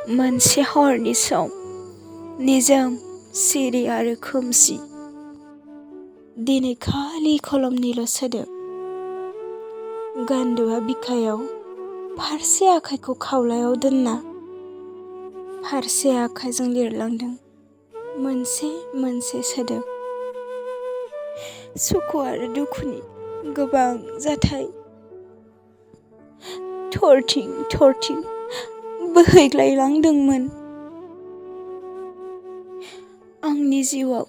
मोनसे हरनि सम निजोम सिरि आरो खोमसि। दिनै खालि खलमनिल' सोदोब। गान्दुआ बिखायाव फारसे आखाइखौ खावलायाव दोनना फारसे आखाइजों लिरलांदों मोनसे मोनसे सोदोब। सुखु आरो दुखुनि गोबां जाथाय थरथिं थरथिं बोहैग्लायलांदोंमोन। आंनि जिउआव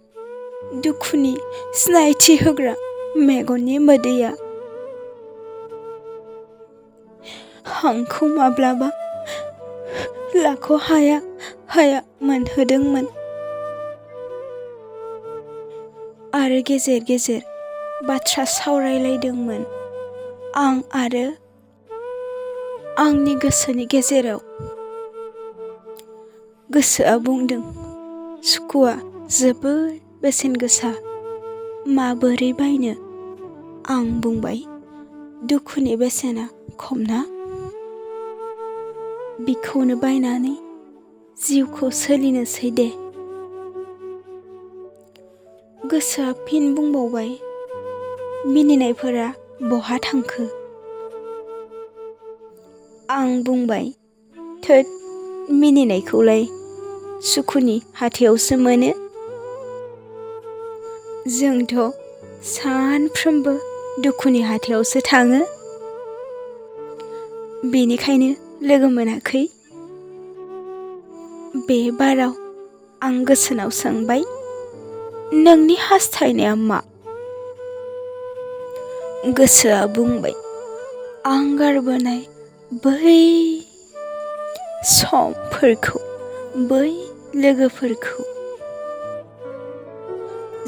दुखुनि सिनायथि होग्रा मेगननि मोदैया आंखौ माब्लाबा लाख' हाया हाया मोनहोदोंमोन आरो गेजेर गेजेर बाथ्रा सावरायलायदोंमोन आं आरो आंनि गोसोनि गेजेराव। गोसोआ बुंदों सुखुआ जोबोद बेसेन गोसा, माबोरै बायनो? आं बुंबाय दुखुनि बेसेना खमना? बिखौनो बायनानै जिउखौ सोलिनोसै दे। गोसोआ फिन बुंबावबाय मिनिनायफोरा बहा थांखो? आं बुंबाय थोद मिनिनायखौलाय सुखुनि हाथायावसो मोनो। जोंथ' सानफ्रोमबो दुखुनि हाथायावसो थाङो। बेनिखायनो लोगो मोनाखै। बे बाराव आं गोसोनाव सोंबाय नोंनि हास्थायनाया मा? गोसोआ बुंबाय आं गारबोनाय बै समफोरखौ, बै लोगोफोरखौ,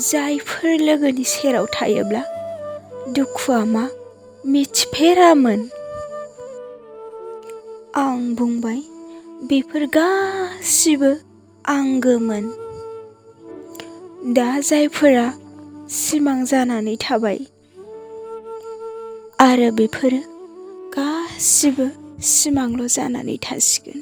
जायफोर लोगोनि सेराव थायोब्ला दुखुआ मा मिथिफेरामोन। आं बुंबाय बेफोर गासिबो आंगोमोन। दा जायफोरा सिमां जानानै थाबाय आरो बेफोरो गासिबो सिमांल' जानानै थासिगोन।